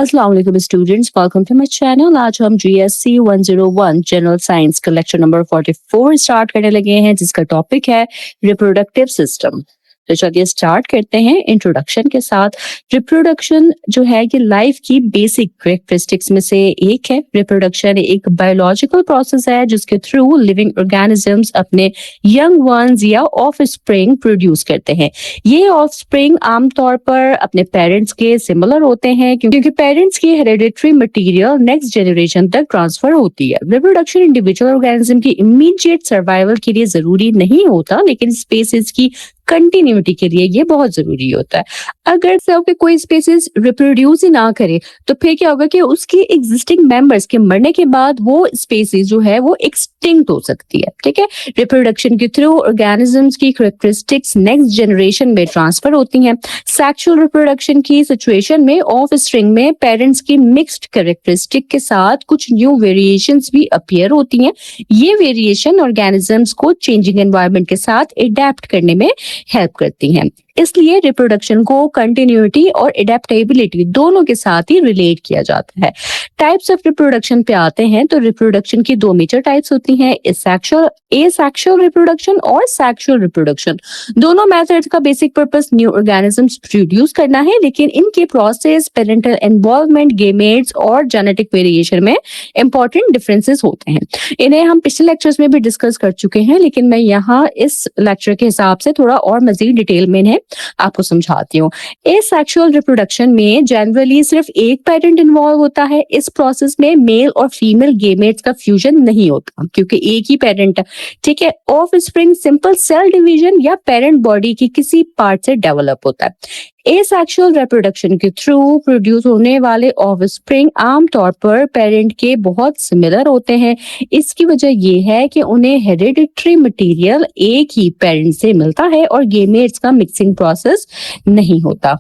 अस्सलाम वालेकुम students, welcome to my channel. आज हम जीएससी 101 जनरल साइंस का लेक्चर नंबर 44 स्टार्ट करने लगे हैं, जिसका टॉपिक है रिप्रोडक्टिव सिस्टम। तो चलिए स्टार्ट करते हैं इंट्रोडक्शन के साथ। रिप्रोडक्शन जो है ये लाइफ की बेसिक कैरेक्टरिस्टिक्स में से एक है। रिप्रोडक्शन एक बायोलॉजिकल प्रोसेस है जिसके थ्रू लिविंग ऑर्गेनिजम्स अपने यंग वंस या ऑफस्प्रिंग प्रोड्यूस करते हैं। ये ऑफस्प्रिंग आमतौर पर अपने पेरेंट्स के सिमिलर होते हैं क्योंकि पेरेंट्स की हेरेडिटरी मटेरियल नेक्स्ट जनरेशन तक ट्रांसफर होती है। रिप्रोडक्शन इंडिविजुअल ऑर्गेनिज्म की इमीडिएट सर्वाइवल के लिए जरूरी नहीं होता, लेकिन स्पीसीज की कंटिन्यूटी के लिए ये बहुत जरूरी होता है। अगर सब कोई स्पीसीज रिप्रोड्यूस ही ना करे तो फिर क्या होगा कि उसकी एग्जिस्टिंग मेंबर्स के मरने के बाद वो स्पीसीज जो है वो एक्सटिंक्ट हो सकती है। ठीक है, रिप्रोडक्शन के थ्रू ऑर्गेनिजम्स की कैरेक्टरिस्टिक्स नेक्स्ट जनरेशन में ट्रांसफर होती हैं। सेक्सुअल रिप्रोडक्शन की सिचुएशन में ऑफ स्ट्रिंग में पेरेंट्स की मिक्स्ड कैरेक्टरिस्टिक के साथ कुछ न्यू वेरिएशंस भी अपीयर होती हैं। ये वेरिएशन ऑर्गेनिजम्स को चेंजिंग एनवायरनमेंट के साथ अडेप्ट करने में हेल्प करती हैं। इसलिए रिप्रोडक्शन को कंटिन्यूटी और एडेप्टेबिलिटी दोनों के साथ ही रिलेट किया जाता है। टाइप्स ऑफ रिप्रोडक्शन पे आते हैं तो रिप्रोडक्शन की दो मेजर टाइप्स होती हैं, एसेक्सुअल रिप्रोडक्शन और सेक्सुअल रिप्रोडक्शन। दोनों मेथड्स का basic purpose new organisms produce करना है, लेकिन इनके प्रोसेस, पेरेंटल इन्वॉल्वमेंट, गेमेट्स और जेनेटिक वेरिएशन में इंपॉर्टेंट डिफरेंसेस होते हैं। इन्हें हम पिछले लेक्चर्स में भी डिस्कस कर चुके हैं, लेकिन मैं यहाँ इस लेक्चर के हिसाब से थोड़ा और मजीद डिटेल में इन्हें आपको समझाती हूँ। एसेक्सुअल रिप्रोडक्शन में जनरली सिर्फ एक पेरेंट इन्वॉल्व होता है। इस प्रोसेस में मेल और फीमेल गेमेट्स का फ्यूजन नहीं होता क्योंकि एक ही पेरेंट है। ठीक है, offspring simple cell division या पेरेंट बॉडी की किसी पार्ट से डेवलप होता है। एसेक्सुअल रिप्रोडक्शन के थ्रू प्रोड्यूस होने वाले ऑफस्प्रिंग आमतौर पर पेरेंट के बहुत सिमिलर होते हैं। इसकी वजह यह है कि उन्हें हेरिडिटरी मटेरियल एक ही पेरेंट से मिलता है और गेमेट्स का मिक्सिंग प्रोसेस नहीं होता।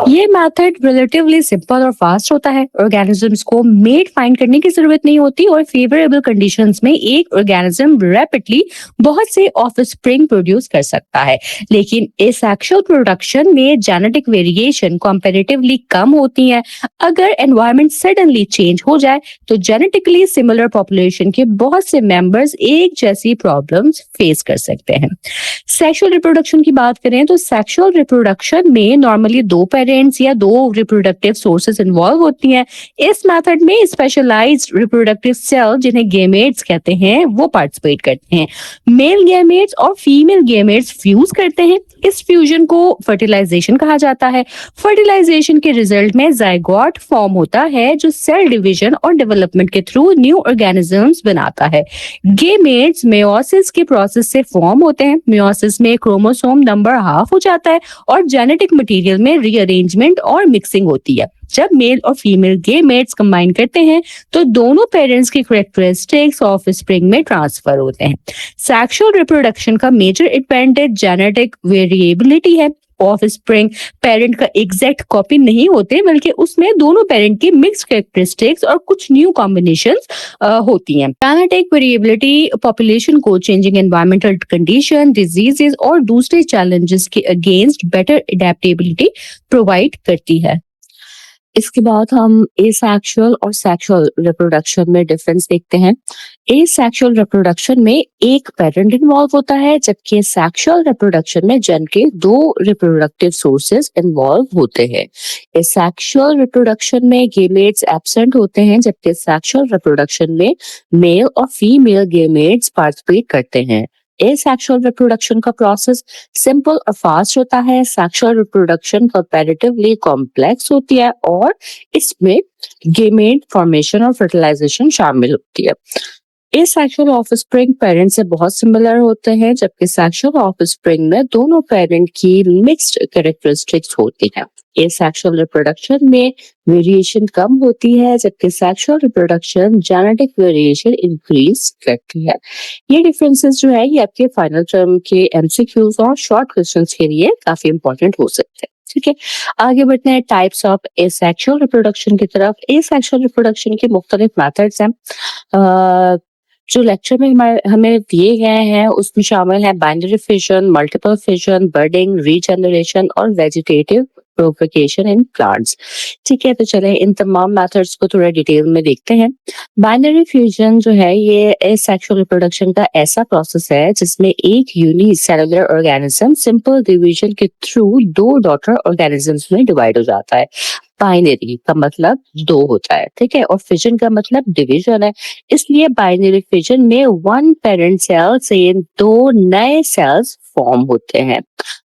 ये मेथड रिलेटिवली सिंपल और फास्ट होता है। ऑर्गेनिजम्स को मेट फाइंड करने की जरूरत नहीं होती और फेवरेबल कंडीशंस में एक ऑर्गेनिज्म रैपिडली बहुत से ऑफस्प्रिंग प्रोड्यूस कर सकता है। लेकिन एसेक्सुअल प्रोडक्शन में जेनेटिक वेरिएशन कंपैरेटिवली कम होती है। अगर एनवायरनमेंट सडनली चेंज हो जाए तो जेनेटिकली सिमिलर पॉपुलेशन के बहुत से मेंबर्स एक जैसी प्रॉब्लम्स फेस कर सकते हैं। सेक्सुअल रिप्रोडक्शन की बात करें तो सेक्सुअल रिप्रोडक्शन में नॉर्मली दो पेरेंट्स या दो रिप्रोडक्टिव सोर्सेस इन्वॉल्व होती हैं। इस मेथड में स्पेशलाइज्ड रिप्रोडक्टिव सेल, जिन्हें गेमेट्स कहते हैं, वो पार्टिसिपेट करते हैं। मेल गेमेट्स और फीमेल गेमेट्स फ्यूज करते हैं। इस फ्यूजन को फर्टिलाइजेशन कहा जाता है। फर्टिलाइजेशन के रिजल्ट में जाइगोट फॉर्म होता है जो सेल डिवीजन और डेवलपमेंट के थ्रू न्यू ऑर्गेनिजम्स बनाता है। गेमेट्स मेयोसिस के प्रोसेस से फॉर्म होते हैं। मेयोसिस में क्रोमोसोम नंबर हाफ हो जाता है और जेनेटिक मटेरियल में रीअरेंजमेंट और मिक्सिंग होती है। जब मेल और फीमेल गेमेट्स कंबाइन करते हैं तो दोनों पेरेंट्स की कैरेक्टरिस्टिक्स ऑफ स्प्रिंग में ट्रांसफर होते हैं। सेक्सुअल रिप्रोडक्शन का मेजर एडवांटेज जेनेटिक वेरिएबिलिटी है। ऑफ स्प्रिंग पेरेंट का एग्जैक्ट कॉपी नहीं होते, बल्कि उसमें दोनों पेरेंट की मिक्स्ड कैरेक्टरिस्टिक्स और कुछ न्यू कॉम्बिनेशंस होती हैं। जेनेटिक वेरिएबिलिटी पॉपुलेशन को चेंजिंग एनवायरमेंटल कंडीशन, डिजीजेस और दूसरे चैलेंजेस के अगेंस्ट बेटर एडेप्टेबिलिटी प्रोवाइड करती है। इसके बाद हम एसेक्सुअल और सेक्सुअल रिप्रोडक्शन में डिफरेंस देखते हैं। एसेक्सुअल रिप्रोडक्शन में एक पेरेंट इन्वॉल्व होता है, जबकि सेक्सुअल रिप्रोडक्शन में जन के दो रिप्रोडक्टिव सोर्सेस इन्वॉल्व होते हैं। एसेक्सुअल रिप्रोडक्शन में गेमेट्स एब्सेंट होते हैं, जबकि सेक्सुअल रिप्रोडक्शन में मेल और फीमेल गेमेट्स पार्टिसिपेट करते हैं। एसेक्सुअल रिप्रोडक्शन का प्रोसेस सिंपल और फास्ट होता है। सेक्सुअल रिप्रोडक्शन कंपैरेटिवली कॉम्प्लेक्स होती है और इसमें गेमेट फॉर्मेशन और फर्टिलाइजेशन शामिल होती है। एसेक्सुअल ऑफस्प्रिंग पेरेंट से बहुत सिमिलर होते हैं, जबकि सेक्सुअल ऑफस्प्रिंग में दोनों पेरेंट की मिक्स्ड कैरेक्टरिस्टिक्स होती हैं। एसेक्सुअल रिप्रोडक्शन में वेरिएशन कम होती है, जबकि sexual reproduction genetic variation increase करती है। ये डिफरेंसेस जो है ये आपके फाइनल टर्म के एमसीक्यूज और शॉर्ट क्वेश्चंस के लिए काफी इंपॉर्टेंट हो सकते हैं। ठीक है, आगे बढ़ते हैं टाइप्स ऑफ एसेक्सुअल रिप्रोडक्शन की तरफ। एसेक्सुअल रिप्रोडक्शन के मुख्तलिफ मेथड्स हैं जो लेक्चर में हमें दिए गए हैं। उसमें शामिल है binary fission, multiple fission, budding, regeneration और वेजिटेटिव प्रोपगेशन इन प्लांट्स। ठीक है, तो चले इन तमाम मेथड्स को थोड़ा डिटेल में देखते हैं। बाइनरी फ्यूजन जो है ये एसेक्सुअल रिप्रोडक्शन का ऐसा प्रोसेस है जिसमें एक यूनिसेलुलर ऑर्गेनिज्म सिंपल डिवीजन के थ्रू दो डॉटर ऑर्गेनिजम्स में डिवाइड हो जाता है। बाइनरी का मतलब दो होता है, ठीक है, और फिजन का मतलब डिवीजन है। इसलिए बाइनरी फिजन में वन पेरेंट सेल से दो नए सेल्स फॉर्म होते हैं।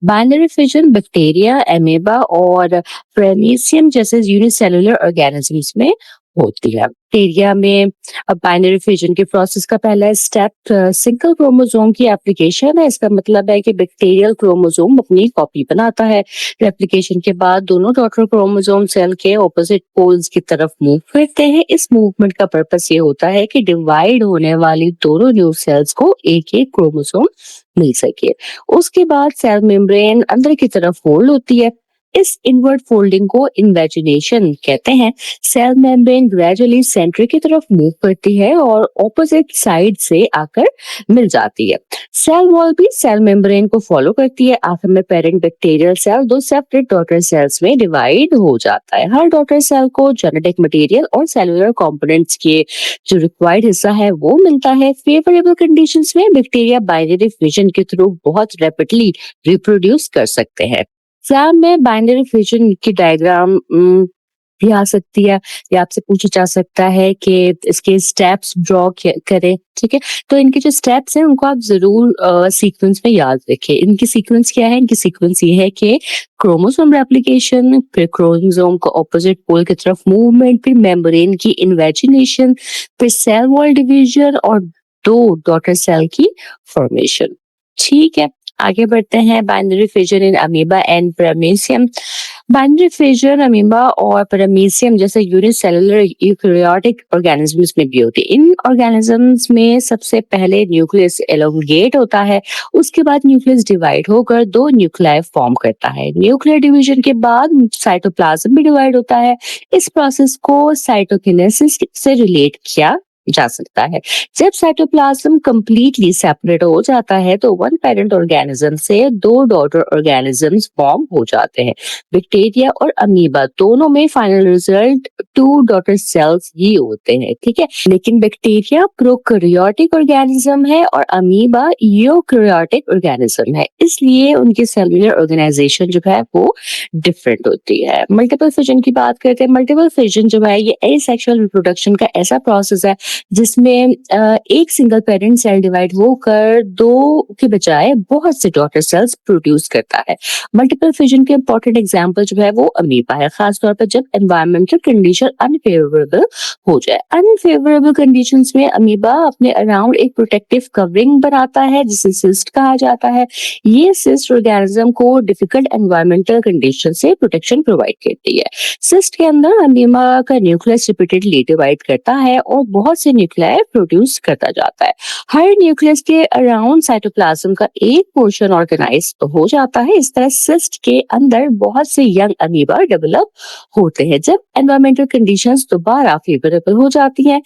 बाइनरी फिजन बैक्टीरिया, एमीबा और प्रेमीसियम जैसे यूनिसेलुलर ऑर्गेनिजम्स में होती है। बैक्टीरिया में अब बाइनरी फिजन के प्रोसेस का पहला स्टेप सिंगल क्रोमोसोम की एप्लीकेशन है। इसका मतलब है कि बैक्टीरियल क्रोमोसोम अपनी कॉपी बनाता है। रेप्लिकेशन के बाद दोनों डॉटर क्रोमोसोम सेल के ऑपोजिट पोल्स की तरफ मूव करते हैं। इस मूवमेंट का पर्पस ये होता है कि डिवाइड होने वाली दोनों न्यू सेल्स को एक एक क्रोमोसोम मिल सके। उसके बाद सेल मेम्ब्रेन अंदर की तरफ फोल्ड होती है। इस इनवर्ट फोल्डिंग को इन्वेजिनेशन कहते हैं। सेल मेम्ब्रेन ग्रेजुअली सेंटर की तरफ मूव करती है और ऑपोजिट साइड से आकर मिल जाती है। सेल वॉल भी सेल मेम्ब्रेन को फॉलो करती है। आखिर में पेरेंट बैक्टीरियल सेल दो सेपरेट डॉटर सेल्स में डिवाइड हो जाता है। हर डॉटर सेल को जेनेटिक मटेरियल और सेलुलर कंपोनेंट्स के जो रिक्वायर्ड हिस्सा है वो मिलता है। फेवरेबल कंडीशंस में बैक्टीरिया बाइनरी फिजन के थ्रू बहुत रैपिडली रिप्रोड्यूस कर सकते हैं। एग्जाम में बाइनरी फिजन की डायग्राम भी आ सकती है या आपसे पूछा जा सकता है कि इसके स्टेप्स ड्रॉ करें। ठीक है, तो इनके जो स्टेप्स हैं उनको आप जरूर सीक्वेंस में याद रखें। इनकी सीक्वेंस क्या है? इनकी सीक्वेंस ये है कि क्रोमोसोम रेप्लिकेशन, फिर क्रोमोसोम को ऑपोजिट पोल की तरफ मूवमेंट, फिर मेम्ब्रेन की इन्वेजिनेशन, फिर सेल वॉल डिवीजन और दो डॉटर सेल की फॉर्मेशन। ठीक है, आगे बढ़ते हैं। Binary fission in amoeba and paramecium. Binary fission amoeba और पैरामीशियम जैसे यूनिसेलुलर यूकैरियोटिक ऑर्गेनिजम्स में भी होती है। इन ऑर्गेनिजम्स में सबसे पहले न्यूक्लियस एलोंगेट होता है, उसके बाद न्यूक्लियस डिवाइड होकर दो न्यूक्लियाई फॉर्म करता है। न्यूक्लियर डिवीजन के बाद साइटोप्लाज्म भी डिवाइड होता है। इस प्रोसेस को साइटोकिनेसिस से रिलेट किया जा सकता है। जब साइटोप्लाज्म कंप्लीटली सेपरेट हो जाता है तो वन पेरेंट ऑर्गेनिज्म से दो डॉटर ऑर्गेनिजम्स फॉर्म हो जाते हैं। बैक्टीरिया और अमीबा दोनों में final result two daughter cells ही होते हैं। ठीक है, लेकिन बैक्टीरिया प्रोकैरियोटिक ऑर्गेनिज्म है और अमीबा यूकैरियोटिक ऑर्गेनिज्म है, इसलिए उनकी सेलुलर ऑर्गेनाइजेशन जो है वो डिफरेंट होती है। मल्टीपल फिजन की बात करते हैं। मल्टीपल फिजन जो है ये एसेक्सुअल रिप्रोडक्शन का ऐसा प्रोसेस है जिसमें एक सिंगल पेरेंट सेल डिवाइड होकर दो के बजाय बहुत से डॉटर सेल्स प्रोड्यूस करता है। मल्टीपल फिजन के इंपॉर्टेंट एग्जांपल जो है वो अमीबा है, खासतौर पर जब एनवायरमेंटल कंडीशन अनफेवरेबल हो जाए। अनफेवरेबल कंडीशंस में अमीबा अपने अराउंड एक प्रोटेक्टिव कवरिंग बनाता है जिसे सिस्ट कहा जाता है। ये सिस्ट ऑर्गेनिज्म को डिफिकल्ट एनवायरमेंटल कंडीशन से प्रोटेक्शन प्रोवाइड करती है। सिस्ट के अंदर अमीबा का न्यूक्लियस रिपीटेडली डिवाइड करता है और बहुत से न्यूक्लियाई प्रोड्यूस करता जाता है। हर न्यूक्लियस के अराउंड साइटोप्लाज्म का एक पोर्शन ऑर्गेनाइज हो जाता है। इस तरह सिस्ट के अंदर बहुत से यंग अमीबा डेवलप होते हैं। जब एनवायरमेंटल कंडीशंस दोबारा फेवरेबल हो जाती हैं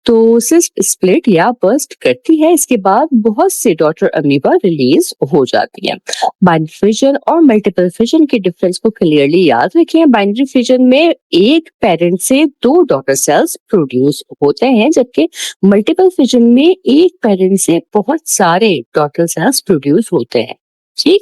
तो सिस्ट स्प्लिट या बर्स्ट करती है। इसके बाद बहुत से डॉटर अमीबा रिलीज हो जाती है। बाइनरी फिजन और मल्टीपल फिजन के डिफरेंस को क्लियरली याद रखें। बाइनरी फिजन में एक पेरेंट से दो डॉटर सेल्स प्रोड्यूस होते हैं, जबकि मल्टीपल फिजन में एक पेरेंट से बहुत सारे डॉटर सेल्स प्रोड्यूस होते हैं। ठीक,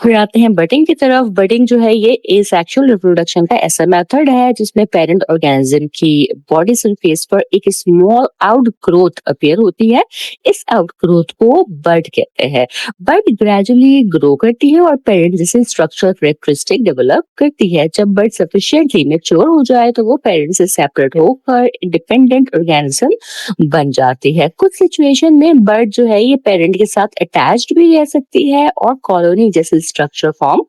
फिर आते हैं बडिंग की तरफ। बडिंग जो है ये एसेक्सुअल रिप्रोडक्शन का ऐसा मेथड है जिसमें पेरेंट ऑर्गेनिज्म की बॉडी सरफेस पर एक स्मॉल आउटग्रोथ अपीयर होती है। इस आउटग्रोथ को बड कहते हैं। बड ग्रेजुअली ग्रो करती है और पेरेंट जैसे स्ट्रक्चरल कैरेक्टरिस्टिक डेवलप करती है। जब बड सफिशिएंटली मैच्योर हो जाए तो वो पेरेंट से सेपरेट होकर इंडिपेंडेंट ऑर्गेनिज्म बन जाती है। कुछ सिचुएशन में बर्ड जो है ये पेरेंट के साथ अटैच्ड भी रह सकती है और कॉलोनी जैसे स्ट्रक्चर फॉर्म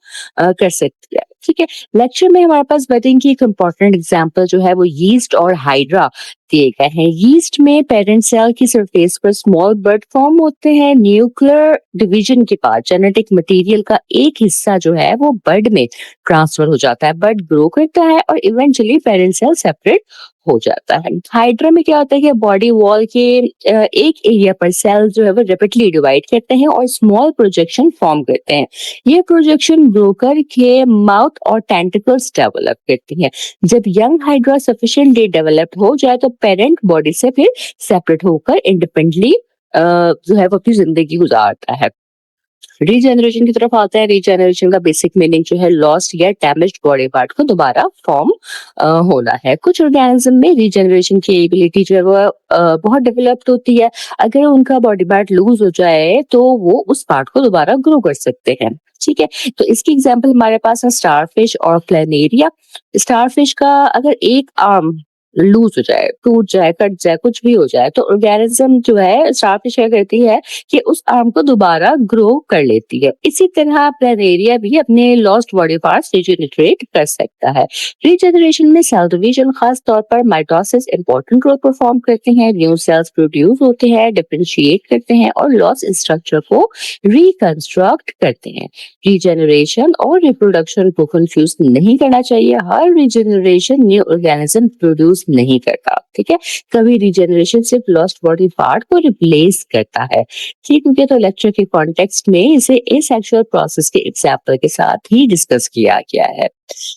कर सकती है। ठीक है, लेक्चर में हमारे पास बडिंग की एक इम्पोर्टेंट एग्जांपल जो है वो यीस्ट और हाइड्रा दिए गए हैं। यीस्ट में पेरेंट सेल की सरफेस पर स्मॉल बड फॉर्म होते हैं। न्यूक्लियर डिवीजन के बाद जेनेटिक मटेरियल का एक हिस्सा जो है वो बड में ट्रांसफर हो जाता है। बड ग्रो करता है और इवेंचुअली पेरेंट सेल सेपरेट हो जाता है। हाइड्रा में क्या होता है कि बॉडी वॉल के एक एरिया पर सेल जो है वो रैपिडली डिवाइड करते हैं और स्मॉल प्रोजेक्शन फॉर्म करते हैं। ये प्रोजेक्शन ग्रो करके माउथ मोथ और टेंटिकल्स डेवलप करती हैं। जब यंग हाइड्रा सफिशिएंटली डेवलप हो जाए तो पेरेंट बॉडी से फिर सेपरेट होकर इंडिपेंडेंटली जो है वो अपनी जिंदगी गुजारता है। रीजनरेशन की तरफ आते हैं। रीजनरेशन का बेसिक मीनिंग जो है लॉस्ट या डैमेज्ड बॉडी पार्ट को दोबारा फॉर्म होना है। कुछ ऑर्गेनिज्म में रीजनरेशन की एबिलिटी जो है वो बहुत डेवलप्ड होती है। अगर उनका बॉडी पार्ट लूज हो जाए तो वो उस पार्ट को दोबारा ग्रो कर सकते हैं। ठीक है, तो इसकी एग्जांपल हमारे पास है स्टारफिश और प्लेनेरिया। स्टारफिश का अगर एक आर्म लूज हो जाए, टूट जाए, कट जाए, कुछ भी हो जाए तो ऑर्गेनिज्म जो है स्टारफिश क्या करती है कि उस आर्म को दोबारा ग्रो कर लेती है। इसी तरह प्लेनेरिया भी अपने लॉस्ट बॉडी पार्ट्स रिजेनरेट कर सकता है। रीजनरेशन में सेल डिवीजन खास तौर पर माइटोसिस इंपॉर्टेंट रोल परफॉर्म करते हैं। न्यू सेल्स प्रोड्यूस होते हैं, डिफरेंशिएट करते हैं और लॉस्ट स्ट्रक्चर को रिकंस्ट्रक्ट करते हैं। रीजनरेशन और रिप्रोडक्शन को कंफ्यूज नहीं करना चाहिए। हर रीजनरेशन न्यू ऑर्गेनिज्म प्रोड्यूस नहीं करता। ठीक है, कभी रीजनरेशन सिर्फ लॉस्ट बॉडी पार्ट को रिप्लेस करता है। ठीक है, तो लेक्चर के कॉन्टेक्स्ट में इसे एसेक्सुअल प्रोसेस के एग्जांपल के साथ ही डिस्कस किया गया है।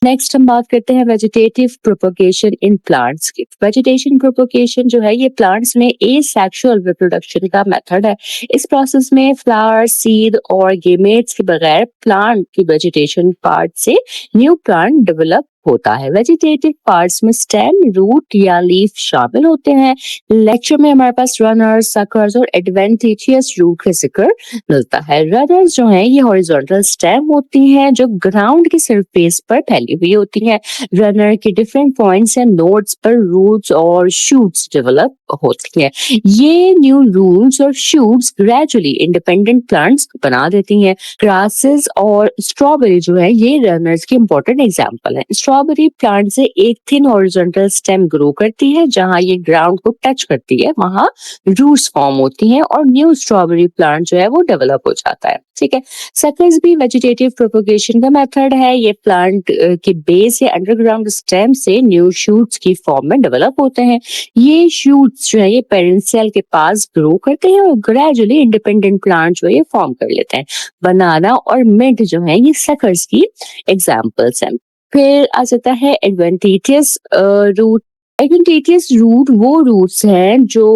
नेक्स्ट हम बात करते हैं वेजिटेटिव प्रोपगेशन इन प्लांट्स की। वेजिटेशन प्रोपगेशन जो है ये प्लांट्स में एसेक्सुअल रिप्रोडक्शन का मेथड है। इस प्रोसेस में फ्लावर, सीड और गेमेट्स के बगैर प्लांट की वेजिटेशन पार्ट से न्यू प्लांट डेवलप होता है। वेजिटेटिव पार्ट्स में स्टेम, रूट या लीफ शामिल होते हैं। लेक्चर में हमारे पास रनर्स, सकर्स और एडवेंटिशियस रूट का जिक्र मिलता है। रनर्स जो है ये हॉरिजॉन्टल स्टेम होती हैं जो ग्राउंड की सरफेस पर फैली हुई होती हैं। रनर के डिफरेंट पॉइंट्स एंड नोड्स पर रूट्स और शूट्स डेवलप होती हैं। ये न्यू रूट्स और शूट्स ग्रेजुअली इंडिपेंडेंट प्लांट्स बना देती हैं। ग्रासेस और स्ट्रॉबेरी जो है ये रनर्स की इंपॉर्टेंट एग्जांपल है। स्ट्रॉबेरी प्लांट से एक थिन हॉरिजॉन्टल स्टेम ग्रो करती है। जहां ये ग्राउंड को टच करती है वहां रूट्स फॉर्म होती हैं और न्यू स्ट्रॉबेरी प्लांट जो है वो डेवलप हो जाता है। ठीक है, सकर्स भी वेजिटेटिव प्रोपगेशन का मेथड है। ये प्लांट के बेस या अंडरग्राउंड स्टेम से न्यू शूट्स की फॉर्म में डेवलप होते हैं। ये शूट्स जो है ये पेरेंट सेल के पास ग्रो करते हैं और ग्रेजुअली इंडिपेंडेंट प्लांट जो है ये फॉर्म कर लेते हैं। बनाना और मिंट जो है ये सकर्स की एग्जांपल्स हैं। फिर आ जाता है एडवेंटिशियस रूट। एडवेंटिशियस रूट वो रूट्स हैं जो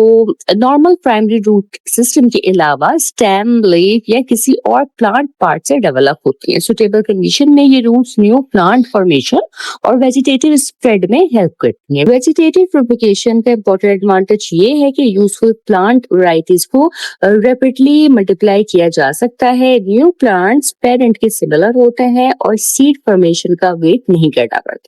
नॉर्मल प्राइमरी रूट सिस्टम के अलावा स्टेम, लीफ या किसी और प्लांट पार्ट से डेवलप होती हैं। सुटेबल कंडीशन में ये रूट्स न्यू प्लांट फॉर्मेशन और वेजिटेटिव स्प्रेड में हेल्प करती हैं। वेजिटेटिव प्रोपगेशन का इंपॉर्टेंट एडवांटेज ये है कि यूजफुल प्लांट वैरायटीज को रैपिडली मल्टीप्लाई किया जा सकता है। न्यू प्लांट्स पेरेंट के सिमिलर होते हैं और सीड फॉर्मेशन का वेट नहीं करना पड़ता।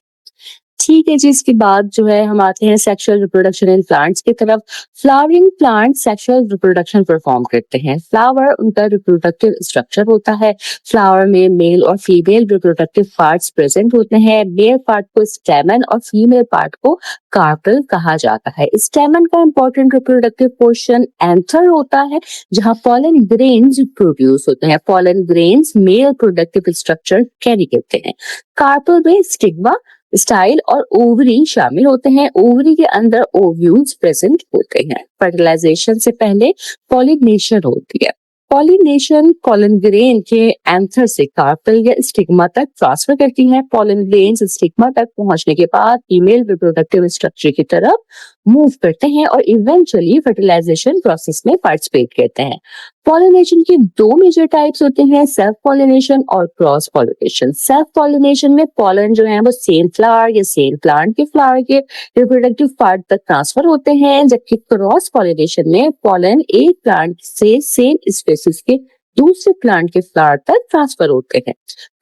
ठीक है जी, इसके बाद जो है हम आते हैं सेक्सुअल रिप्रोडक्शन इन प्लांट्स की तरफ। Flowering plant sexual reproduction perform करते हैं। फ्लावर उनका रिप्रोडक्टिव स्ट्रक्चर होता है। फ्लावर में मेल और फीमेल रिप्रोडक्टिव पार्ट्स प्रेजेंट होते हैं। मेल पार्ट को स्टेमन और फीमेल पार्ट को कार्पेल कहा जाता है। स्टेमन का इंपॉर्टेंट रिप्रोडक्टिव पोर्शन एंथर होता है जहां पॉलन ग्रेन्स प्रोड्यूस होते हैं। Pollen grains male productive structure carry करते हैं। कार्पेल में स्टिग्मा, स्टाइल और ओवरी शामिल होते हैं। ओवरी के अंदर ओव्यूल्स प्रेजेंट होते हैं। फर्टिलाइजेशन से पहले पॉलिनेशन होती है। पॉलिनेशन पॉलन ग्रेन के एंथर से कार्पेल या स्टिग्मा तक ट्रांसफर करती है। पॉलन ग्रेन्स स्टिग्मा तक पहुंचने के बाद फीमेल रिप्रोडक्टिव स्ट्रक्चर की तरफ मूव करते हैं और इवेंचुअली फर्टिलाइजेशन प्रोसेस में पार्टिसिपेट करते हैं। पॉलिनेशन के दो मेजर टाइप्स होते हैं, सेल्फ पॉलिनेशन और क्रॉस पॉलिनेशन। सेल्फ पॉलिनेशन में पॉलन जो है वो सेम फ्लावर या सेम प्लांट के फ्लावर के रिप्रोडक्टिव पार्ट तक ट्रांसफर होते हैं, जबकि क्रॉस पॉलिनेशन में पॉलन एक प्लांट से सेम स्पीशीज के दूसरे प्लांट के फ्लावर तक ट्रांसफर होते हैं।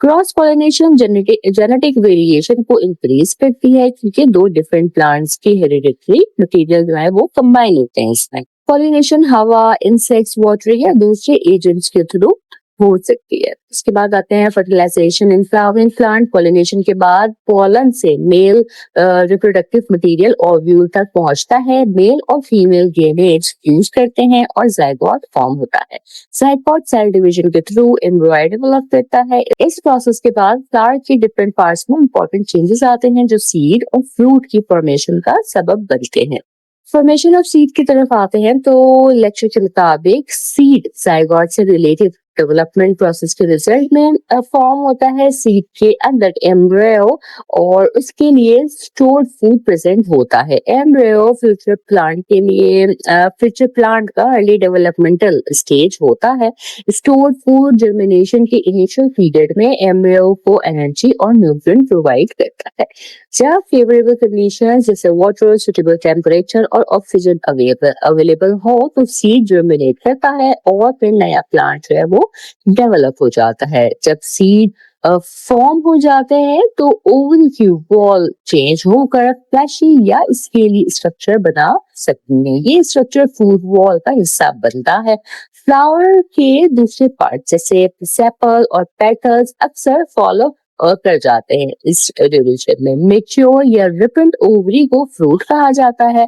क्रॉस पॉलिनेशन जेनेटिक वेरिएशन को इंक्रीज करती है क्योंकि दो डिफरेंट प्लांट्स के हेरिडिटरी मटेरियल जो है वो कंबाइन होते हैं इसमें। पॉलिनेशन हवा, इंसेक्ट्स, वाटर या दूसरे एजेंट्स के थ्रू हो सकती है। इसके बाद आते हैं fertilisation in flowering plant. Pollination के बाद पॉलन से मेल रिप्रोडक्टिव मटेरियल ओव्यूल तक पहुंचता है। मेल और फीमेल गेमेट्स फ्यूज करते हैं और जाइगोट फॉर्म होता है। जाइगोट सेल डिवीजन के थ्रू एम्ब्रॉय डेवलप करता है। इस प्रोसेस के बाद फ्लावर के डिफरेंट पार्ट्स में इंपॉर्टेंट चेंजेस आते हैं जो सीड और फ्रूट की फॉर्मेशन का सबब बनते हैं। फॉर्मेशन ऑफ सीड की तरफ आते हैं तो लेक्चर के मुताबिक सीड जाइगोट से रिलेटेड डेवलपमेंट प्रोसेस के रिजल्ट में फॉर्म होता है सीड के अंदर एम्ब्रियो, और उसके लिए स्टोर्ड फूड प्रेजेंट होता है। एम्ब्रियो फ्यूचर प्लांट के लिए फ्यूचर प्लांट का अर्ली डेवलपमेंटल स्टेज होता है। स्टोर्ड फूड जर्मिनेशन के इनिशियल पीरियड में एम्ब्रियो को एनर्जी और न्यूट्रिएंट प्रोवाइड करता है। जब फेवरेबल कंडीशंस जैसे वाटर, सुटेबल टेम्परेचर और ऑक्सीजन अवेलेबल हो तो सीड जर्मिनेट करता है और फिर नया प्लांट जो है वो डेवलप हो जाता है। जब सीड फॉर्म हो जाते हैं तो ओवल की वॉल चेंज होकर फ्लैशी या स्केली स्ट्रक्चर बना सकते हैं। ये स्ट्रक्चर फूड वॉल का हिस्सा बनता है। फ्लावर के दूसरे पार्ट जैसे सेपल और पेटल्स अक्सर फॉलो कर जाते हैं इस ड्यूरेशन में। मेच्योर या रिपेंट ओवरी को फ्रूट कहा जाता है।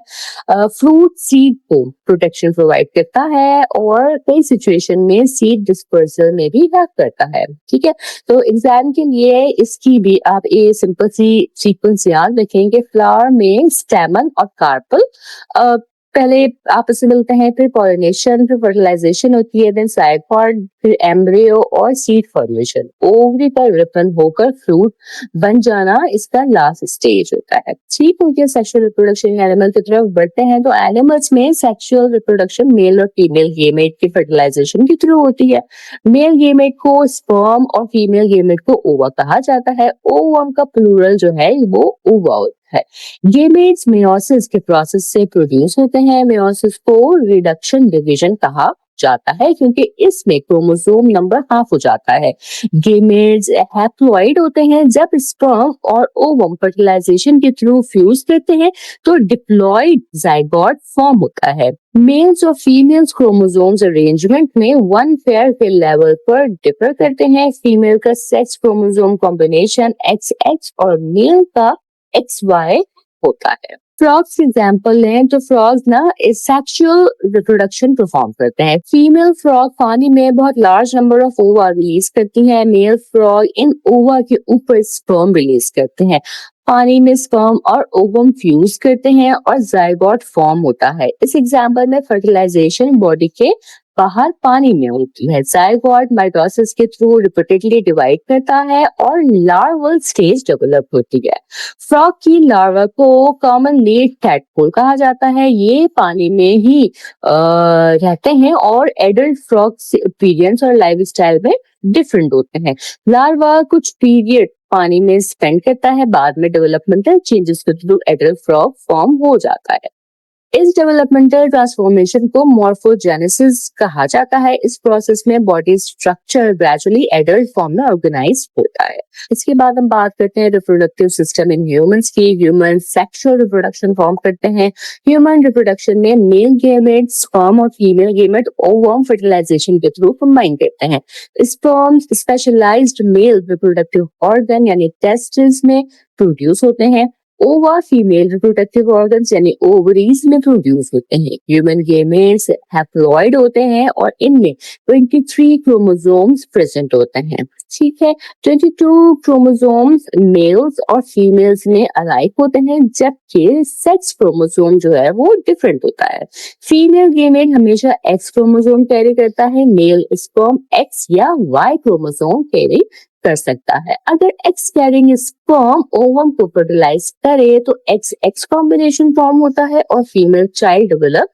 फ्रूट सीड को प्रोटेक्शन प्रोवाइड करता है और कई सिचुएशन में सीड डिस्पर्सल में भी हेल्प करता है। ठीक है, तो एग्जाम के लिए इसकी भी आप ये सिंपल सी सीक्वेंस याद रखेंगे। फ्लावर में स्टेमन और कार्पल पहले आपस में मिलते हैं, फिर पॉलिनेशन, फिर फर्टिलाइजेशन होती है, देन साइकोड, फिर एम्ब्रियो और सीड फॉर्मेशन। ओवरी का रिपन होकर फ्रूट बन जाना इसका लास्ट स्टेज होता है। ठीक हो गया। सेक्सुअल रिप्रोडक्शन एनिमल की तरफ बढ़ते हैं तो एनिमल्स में सेक्सुअल रिप्रोडक्शन मेल और फीमेल गेमेट के फर्टिलाइजेशन के थ्रू होती है। मेल गेमेट को स्पर्म और फीमेल गेमेट को ओवा कहा जाता है। ओवम का प्लूरल जो है वो ओवा होता है। गेमेट्स मेयोसिस के प्रोसेस से प्रोड्यूस होते हैं। मेयोसिस को रिडक्शन डिवीजन कहा जाता है क्योंकि इसमें क्रोमोसोम नंबर हाफ हो जाता है। गेमेट्स हैप्लॉइड होते हैं। जब स्पर्म और ओवम फर्टिलाइजेशन के थ्रू फ्यूज करते हैं तो डिप्लॉइड जाइगोट फॉर्म होता है। मेल्स और फीमेल्स क्रोमोसोम्स अरेंजमेंट में वन पेयर के लेवल पर डिफर करते हैं। फीमेल का सेक्स क्रोमोसोम कॉम्बिनेशन XX और मेल का XY होता है। फ्रॉग्स एग्जाम्पल लें तो फ्रॉग्स ना सेक्सुअल रिप्रोडक्शन परफॉर्म करते हैं। फीमेल फ्रॉग पानी में बहुत लार्ज नंबर ऑफ ओवा रिलीज करती है। मेल फ्रॉग इन ओवा के ऊपर स्पर्म रिलीज करते हैं। पानी में स्पर्म और ओवम फ्यूज करते हैं और जाइगोट फॉर्म होता है। इस एग्जाम्पल में फर्टिलाइजेशन बॉडी के बाहर पानी में होती है। जाइगोट माइटोसिस के थ्रू रिपीटेडली डिवाइड करता है और लार्वल स्टेज डेवलप होती है। फ्रॉग की लार्वा को कॉमनली टैडपोल कहा जाता है। ये पानी में ही रहते हैं और एडल्ट फ्रॉग से अपीयरेंस और लाइफस्टाइल में डिफरेंट होते हैं। लार्वा कुछ पीरियड पानी में स्पेंड करता है, बाद में डेवलपमेंटल चेंजेस के थ्रू एडल्ट फ्रॉग फॉर्म हो जाता है। इस डेवलपमेंटल ट्रांसफॉर्मेशन को मॉर्फोजेनेसिस कहा जाता है। इस प्रोसेस में body structure gradually adult form में ऑर्गेनाइज होता है। इसके बाद हम बात करते हैं रिप्रोडक्टिव सिस्टम इन ह्यूमंस की। ह्यूमन सेक्सुअल रिप्रोडक्शन फॉर्म करते हैं। ह्यूमन रिप्रोडक्शन में मेल गेमेट स्पर्म और फीमेल गेमेट ओवम फर्टिलाइजेशन के थ्रू कंबाइन करते हैं। Sperm specialised male reproductive organ यानी टेस्टिस में प्रोड्यूस होते हैं। ओवा फीमेल रिप्रोडक्टिव ऑर्गन्स यानी ओवरीज में प्रोड्यूस होते हैं। ह्यूमन गेमेट्स हैप्लॉइड होते हैं और इनमें 23 क्रोमोसोम्स प्रेजेंट होते हैं। ठीक है, 22 क्रोमोसोम्स मेल्स और फीमेल्स में अलाइक होते हैं, जबकि सेक्स क्रोमोसोम जो है वो डिफरेंट होता है। फीमेल गेमेट हमेशा X क्रोमोसोम कैरी करता है। मेल स्पर्म X या Y क्रोमोसोम कैरी कर सकता है। अगर X कैरिंग स्पर्म ओवम को फर्टिलाइज करे तो XX कॉम्बिनेशन फॉर्म होता है और फीमेल चाइल्ड डेवलप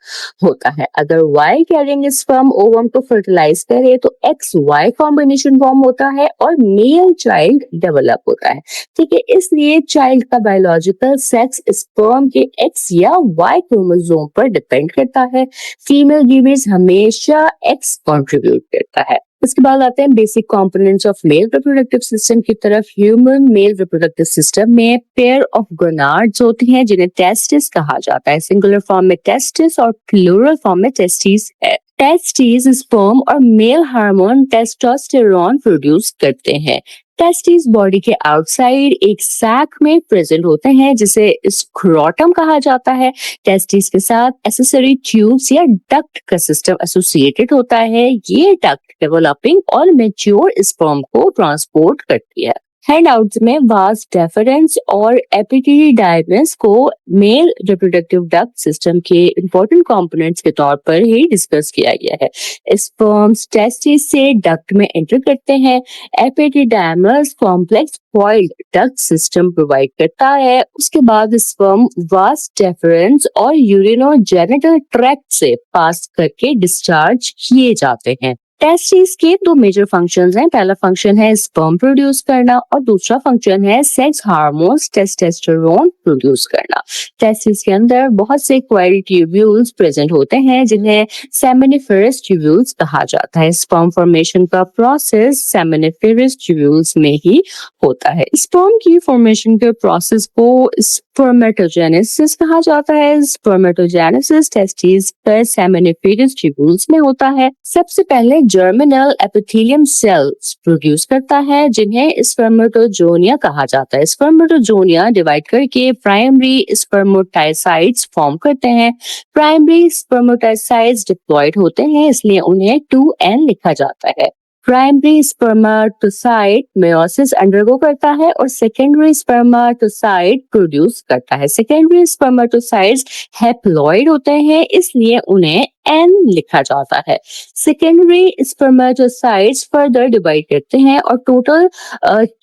होता है। अगर Y कैरिंग स्पर्म ओवम को फर्टिलाइज करे तो XY कॉम्बिनेशन फॉर्म होता है और मेल चाइल्ड डेवलप होता है। ठीक है, इसलिए चाइल्ड का बायोलॉजिकल सेक्स स्पर्म के X या Y क्रोमोसोम पर डिपेंड करता है। फीमेल गिवेज हमेशा X कंट्रीब्यूट करता है। उसके बाद आते हैं basic components of male reproductive system की तरफ। ह्यूमन मेल रिप्रोडक्टिव सिस्टम में पेयर ऑफ गोनाड्स होती हैं जिन्हें टेस्टिस कहा जाता है। सिंगुलर फॉर्म में टेस्टिस और प्लूरल फॉर्म में टेस्टिस है। टेस्टिस स्पर्म और मेल हार्मोन टेस्टोस्टेरोन प्रोड्यूस करते हैं। टेस्टिस बॉडी के आउटसाइड एक सैक में प्रेजेंट होते हैं जिसे स्क्रोटम कहा जाता है। टेस्टिस के साथ एसेसरी ट्यूब्स या डक्ट का सिस्टम एसोसिएटेड होता है। ये डक्ट डेवलपिंग और मैच्योर स्पर्म को ट्रांसपोर्ट करती है। हैंडआउट्स में वास डेफरेंस और एपिडिडाइमिस को मेल रिप्रोडक्टिव डक्ट सिस्टम के इंपॉर्टेंट कंपोनेंट्स के तौर पर ही डिस्कस किया गया है। स्पर्म्स टेस्टिस से डक्ट में एंटर करते हैं। Epididymis complex coiled duct system provide करता है। उसके बाद स्पर्म वास डेफरेंस और यूरिनोजेनिटल ट्रैक्ट से पास करके डिस्चार्ज किए जाते हैं। टेस्टिस के दो मेजर फंक्शंस हैं। पहला फंक्शन है स्पर्म प्रोड्यूस करना और दूसरा फंक्शन है सेक्स हार्मोन्स टेस्टोस्टेरोन प्रोड्यूस करना। टेस्टिस के अंदर बहुत से कॉइल्ड ट्यूब्यूल्स प्रेजेंट होते हैं जिन्हें सेमिनिफेरस ट्यूब्यूल्स कहा जाता है। स्पर्म फॉर्मेशन का प्रोसेस सेमिनिफेरस ट्यूब्यूल्स में ही होता है। स्पर्म की फॉर्मेशन के प्रोसेस को स्पर्मेटोजेनेसिस कहा जाता है। स्पर्मेटोजेनेसिस टेस्टिस पर सेमिनिफेरस ट्यूब्यूल्स में होता है। सबसे पहले जर्मिनल एपिथेलियम सेल्स प्रोड्यूस करता है जिन्हें स्पर्मेटोजोनिया कहा जाता है। स्पर्मेटोजोनिया डिवाइड करके प्राइमरी स्पर्मेटोसाइट्स फॉर्म करते हैं। प्राइमरी स्पर्मेटोसाइट्स डिप्लॉयड होते हैं इसलिए उन्हें 2N लिखा जाता है। प्राइमरी स्पर्मेटोसाइट मेयोसिस अंडरगो करता है और सेकेंडरी स्पर्मेटोसाइट प्रोड्यूस करता है। सेकेंडरी स्पर्मेटोसाइट्स हैप्लॉइड होते हैं इसलिए उन्हें N लिखा जाता है। सेकेंडरी स्पर्मेटोसाइट्स फर्दर डिवाइड करते हैं और टोटल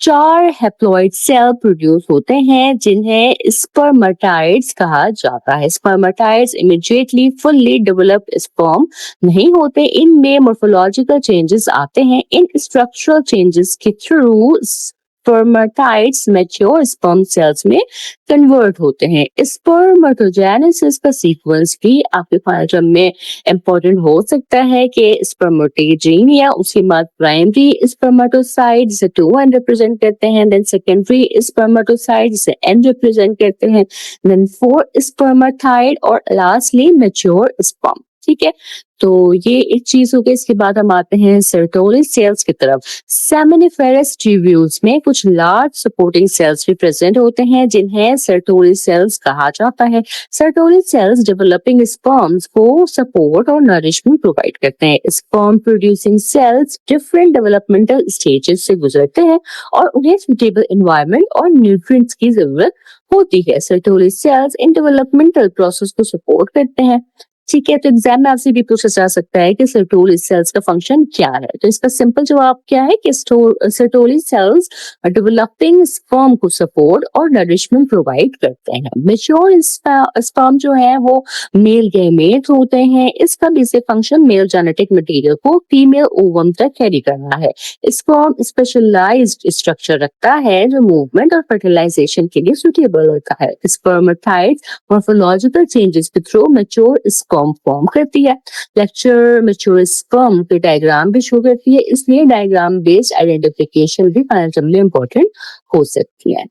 4 हैप्लॉइड सेल प्रोड्यूस होते हैं जिन्हें स्पर्मेटाइड्स कहा जाता है। स्पर्मेटाइड्स इमीडिएटली फुल्ली डेवलप्ड स्पर्म नहीं होते। इनमें मोर्फोलॉजिकल चेंजेस आते हैं। इन स्ट्रक्चरल चेंजेस के थ्रू स्पर्मेटाइड्स मैच्योर स्पर्म सेल्स में कन्वर्ट होते हैं। स्पर्मेटोजेनेसिस का सीक्वेंस भी आपके फाइनल टर्म में इंपॉर्टेंट हो सकता है कि स्पर्मेटोजेनिया, उसके बाद प्राइमरी स्पर्मेटोसाइट जिसे 2N रिप्रेजेंट करते हैं, देन सेकेंडरी स्पर्मेटोसाइट जिसे N रिप्रेजेंट करते हैं, देन 4 स्पर्मेटाइड और लास्टली मैच्योर स्पर्म। ठीक है, तो ये एक चीज हो गई। इसके बाद हम आते हैं सर्टोली सेल्स की तरफ। सेमिनिफेरस ट्यूब्यूल्स में कुछ लार्ज सपोर्टिंग सेल्स भी प्रेजेंट होते हैं जिन्हें सर्टोली सेल्स कहा जाता है। सर्टोली सेल्स डेवलपिंग स्पर्म्स को सपोर्ट और नरिशमेंट प्रोवाइड करते हैं। Sperm producing sales different developmental stages से गुजरते हैं और उन्हें सुटेबल एनवायरनमेंट और न्यूट्रिएंट्स की जरूरत होती है। सर्टोली सेल्स इन डेवलपमेंटल प्रोसेस को सपोर्ट करते हैं। ठीक है, तो एग्जाम में आपसे भी पूछा जा सकता है कि सर्टोली सेल्स का फंक्शन क्या है। तो इसका सिंपल जवाब क्या है कि सर्टोली सेल्स डेवलपिंग स्पर्म को सपोर्ट और नरिशमेंट प्रोवाइड करते हैं। मैच्योर स्पर्म जो है वो मेल गैमेट होते हैं। इसका basic function male genetic material को फीमेल ओवम तक कैरी करना है। स्पर्म स्पेशलाइज्ड स्ट्रक्चर रखता है जो मूवमेंट और फर्टिलाइजेशन के लिए सुटेबल होता है। स्पर्मेटाइड्स मॉर्फोलॉजिकल चेंजेस के थ्रू मैच्योर स्पर्म फॉर्म करती है। लेक्चर मैच्योर स्पर्म के डायग्राम भी शो करती है, इसलिए डायग्राम बेस्ड आइडेंटिफिकेशन भी फाइनल इंपॉर्टेंट हो सकती है।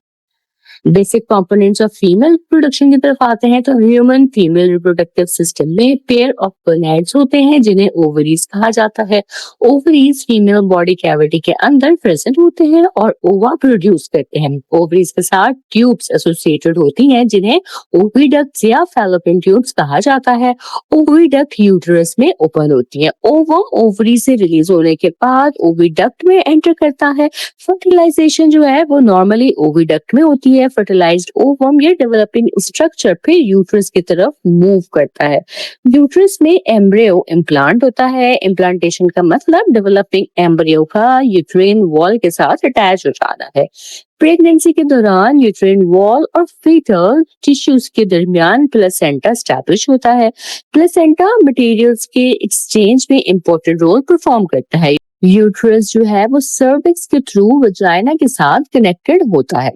Basic components of female reproduction की तरफ आते हैं तो ह्यूमन फीमेल रिप्रोडक्टिव सिस्टम में पेयर ऑफ गोनैड्स होते हैं जिन्हें ओवरीज कहा जाता है। ओवरीज फीमेल बॉडी कैविटी के अंदर प्रेजेंट होते हैं और ओवा प्रोड्यूस करते हैं। ओवरीज के साथ ट्यूब्स एसोसिएटेड होती हैं जिन्हें ओविडक्ट्स या फैलोपियन ट्यूब्स कहा जाता है। ओविडक्ट यूट्रस में ओपन होती है। ओवम ओवरी से रिलीज होने के बाद ओविडक्ट में एंटर करता है। फर्टिलाइजेशन जो है वो नॉर्मली ओविडक्ट में होती है। फर्टिलाइज्ड ओवम ये डेवलपिंग स्ट्रक्चर फिर यूट्रस की तरफ मूव करता है। यूट्रस में एम्ब्रियो इम्प्लांट होता है। इम्प्लांटेशन का मतलब डेवलपिंग एम्ब्रियो का यूट्रेन वॉल के साथ अटैच हो जाना है। प्रेगनेंसी के दौरान यूट्रेन वॉल और फीटल टिश्यूज के दरमियान प्लेसेंटा स्टैब्लिश होता है। प्लेसेंटा मटेरियल्स के एक्सचेंज में इंपॉर्टेंट रोल परफॉर्म करता है। यूट्रस जो है वो सर्विक्स के थ्रू वजाइना के साथ कनेक्टेड होता है।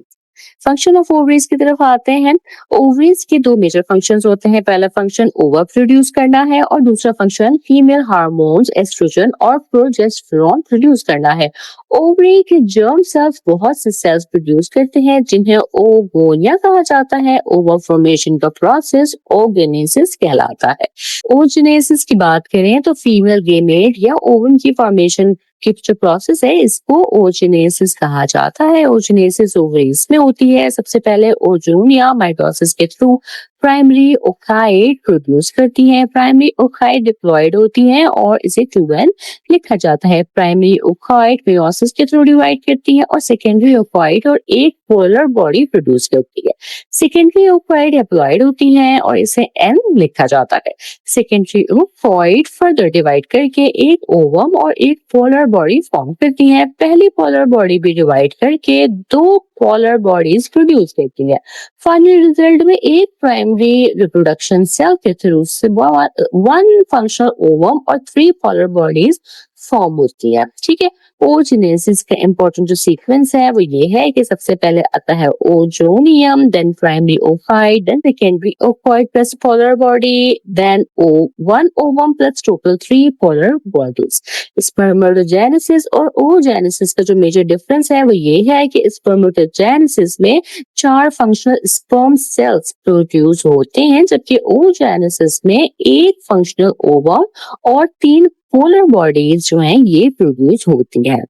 फंक्शन ऑफ ओवरीज की तरफ आते हैं। ओवरीज के दो मेजर फंक्शंस होते हैं। पहला फंक्शन ओवा प्रोड्यूस करना है और दूसरा फंक्शन फीमेल हार्मोन्स एस्ट्रोजन और प्रोजेस्टेरोन प्रोड्यूस करना है। ओवरी के जर्म सेल्स बहुत से सेल्स प्रोड्यूस करते हैं जिन्हें ओगोनिया कहा जाता है। ओवा फॉर्मेशन का प्रोसेस ओगेनेसिस कहलाता है। ओजेनेसिस की बात करें तो फीमेल गेमेट या ओवम की फॉर्मेशन की जो प्रोसेस है इसको ओजेनेसिस कहा जाता है। ओजेनेसिस ओवरीज में होती है। सबसे पहले ओजोनिया माइटोसिस के थ्रू प्राइमरी ओकाइड प्रोड्यूस करती हैं। प्राइमरी ओकाइड डिप्लॉयड होती हैं और इसे 2n लिखा जाता है। प्राइमरी ओकाइड मेयोसिस के थ्रू डिवाइड करती है और सेकेंडरी ओकाइड और एक पोलर बॉडी प्रोड्यूस करती है। सेकेंडरी ओकाइड हैप्लॉइड होती हैं और इसे n लिखा जाता है। सेकेंडरी ओकाइड फर्दर डिवाइड करके एक ओवम और एक पोलर बॉडी फॉर्म करती हैं। पहली पोलर बॉडी भी डिवाइड करके दो पोलर बॉडीज प्रोड्यूस करती है। फाइनल रिजल्ट में एक प्राइमरी रिप्रोडक्शन सेल के थ्रू से वन फंक्शनल ओवम और 3 पोलर बॉडीज फॉर्म होती है। ठीक है, ओजेनेसिस का इंपॉर्टेंट जो सीक्वेंस है वो ये है कि सबसे पहले आता है oogonium, then primary oocyte, then secondary oocyte plus polar body, then O one ovum plus total 3 polar bodies. Spermatogenesis और ओजेनेसिस का जो मेजर डिफरेंस है वो ये है कि स्पर्मेटोजेनेसिस में 4 फंक्शनल स्पर्म सेल्स प्रोड्यूस होते हैं, जबकि ओजेनेसिस में एक फंक्शनल ओवम और 3 पोलर बॉडीज जो हैं ये प्रोड्यूस होती हैं।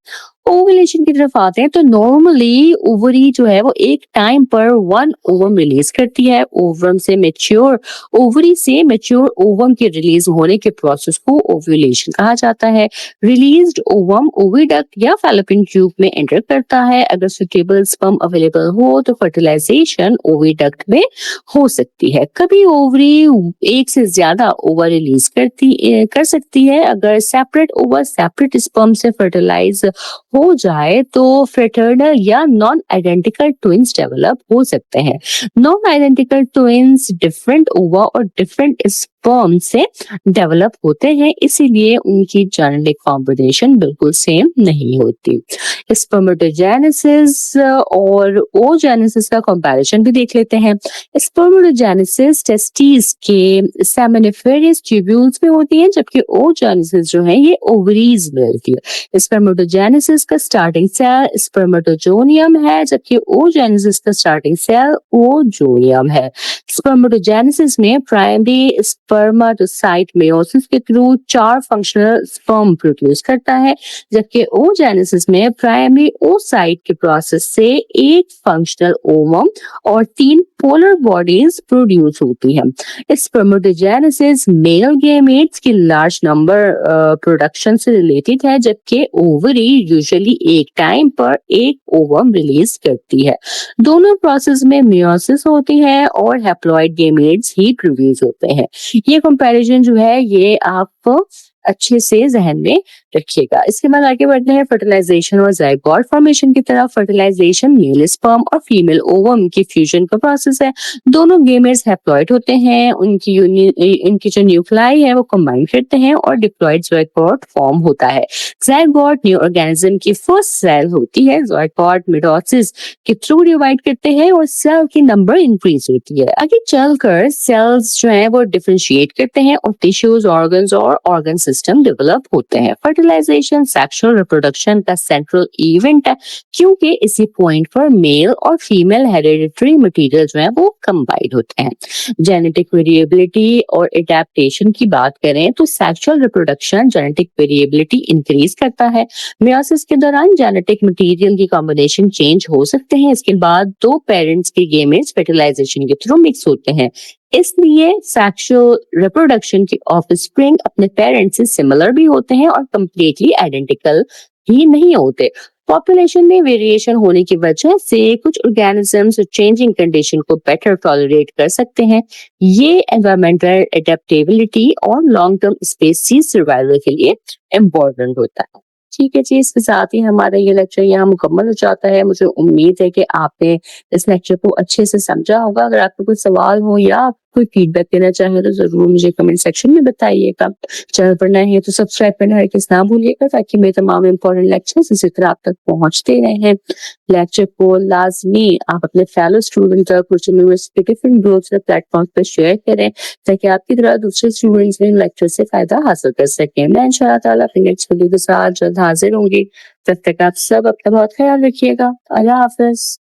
ओवुलेशन की तरफ आते हैं तो नॉर्मली ओवरी जो है वो एक टाइम पर 1 ओवम रिलीज करती है। ओवम से मैच्योर ओवरी से मैच्योर ओवम के रिलीज होने के प्रोसेस को ओवुलेशन कहा जाता है। रिलीज्ड ओवम ओविडक्ट या फैलोपियन ट्यूब में एंटर करता है। अगर सुटेबल स्पर्म अवेलेबल हो तो फर्टिलाइजेशन ओविडक्ट में हो सकती है। कभी ओवरी एक से ज्यादा ओवर रिलीज कर सकती है। अगर सेपरेट ओवर सेपरेट स्पर्म से फर्टिलाइज हो जाए तो फ्रेटर्नल या नॉन आइडेंटिकल ट्विंस डेवलप हो सकते हैं। नॉन आइडेंटिकल ट्विंस डिफरेंट ओवा और डिफरेंट स्पर्म से डेवलप होते हैं, इसीलिए उनकी जेनेटिक कॉम्बिनेशन बिल्कुल सेम नहीं होती। स्पर्मेटोजेनेसिस और ओजेनेसिस का कंपैरिजन भी देख लेते हैं। स्पर्मेटोजेनेसिस टेस्टिस के सेमिनिफेरस ट्यूब्यूल्स में होती है, जबकि ओजेनेसिस जो है ये ओवरीज में होती है। स्पर्मेटोजेनेसिस का स्टार्टिंग सेल स्पर्मेटोजोनियम है, जबकि ओजेनेसिस का स्टार्टिंग सेल ओजोनियम है। स्पर्मेटोजेनेसिस में प्राइमरी स्पर्मेटोसाइट मेयोसिस के थ्रू 4 फंक्शनल स्पर्म प्रोड्यूस करता है, जबकि ओजेनेसिस में प्राइमरी ओसाइट के प्रोसेस से एक फंक्शनल ओवम और 3 पोलर बॉडीज प्रोड्यूस होती है। स्पर्मेटोजेनेसिस मेल गेमेट्स की लार्ज नंबर प्रोडक्शन से रिलेटेड है, जबकि ओवरी यूजुअली एक टाइम पर एक ओवम रिलीज करती है। दोनों प्रोसेस में मेयोसिस होती है और हैप्लॉइड गेमेट्स ही प्रोड्यूस होते हैं। ये कंपैरिजन जो है ये आप अच्छे से जहन में रखिएगा। इसके बाद आगे बढ़ते हैं फर्टिलाइजेशन और ज़ायगोट फॉर्मेशन की तरफ। फर्टिलाइजेशन मेल स्पर्म और फीमेल ओवम की फ्यूजन का प्रोसेस है। दोनों गेमेट्स हैप्लॉइड होते हैं, इनकी जो न्यूक्लाई है वो कंबाइन करते हैं और डिप्लॉइड ज़ायगोट फॉर्म होता है। ज़ायगोट न्यू ऑर्गेनिज्म की फर्स्ट सेल होती है। ज़ायगोट मिटोसिस के थ्रू डिवाइड करते हैं और सेल की नंबर इंक्रीज होती है। आगे चलकर सेल्स जो है वो डिफरेंशिएट करते हैं और टिश्यूज, ऑर्गन्स और ऑर्गन सिस्टम डेवलप होते हैं। फर्टिलाइजेशन सेक्सुअल रिप्रोडक्शन का सेंट्रल इवेंट है, क्योंकि इसी पॉइंट पर मेल और फीमेल हेरिडिटरी मटेरियल जो है वो कंबाइंड होते हैं। जेनेटिक वेरिएबिलिटी और एडेप्टेशन की बात करें तो sexual reproduction genetic variability increase करता है। मेयोसिस के दौरान जेनेटिक मटेरियल की कॉम्बिनेशन चेंज हो सकते हैं। इसके बाद 2 पेरेंट्स के गेमेट्स फर्टिलाइजेशन के थ्रू मिक्स होते हैं, इसलिए सेक्सुअल रिप्रोडक्शन के ऑफस्प्रिंग अपने पेरेंट्स से सिमिलर भी होते हैं और कंप्लीटली आइडेंटिकल ही नहीं होते। पॉपुलेशन में वेरिएशन होने की वजह से कुछ ऑर्गेनिजम्स चेंजिंग कंडीशन को बेटर टॉलरेट कर सकते हैं। ये एनवायरमेंटल एडेप्टेबिलिटी और लॉन्ग टर्म स्पीशीज सर्वाइवल के लिए इम्पोर्टेंट होता है। ठीक है जी, इसके साथ ही हमारा ये लेक्चर यहाँ मुकम्मल हो जाता है। मुझे उम्मीद है कि आपने इस लेक्चर को अच्छे से समझा होगा। अगर आपको कोई सवाल हो या आप कोई फीडबैक देना चाहें तो जरूर मुझे कमेंट सेक्शन में बताइएगा। चैनल पर नए हैं तो सब्सक्राइब करना हरगिज़ ना भूलिएगा, ताकि मेरे तमाम इम्पोर्टेंट लेक्चर्स इसी तरह आप तक पहुंचते रहें। लेक्चर को लाजमी आप अपने फेलो स्टूडेंट तक कुछ यूनिवर्सिटी डिफरेंट ग्रुप्स और प्लेटफॉर्म पर शेयर करें, ताकि आपकी तरह दूसरे स्टूडेंट्स भी लेक्चर से फायदा हासिल कर सकें। मैं इंशाअल्लाह ताला अपने नेक्स्ट वीडियो के साथ जल्द हाजिर होंगी। तब तक आप सब अपना बहुत ख्याल रखिएगा। अल्लाह हाफिज।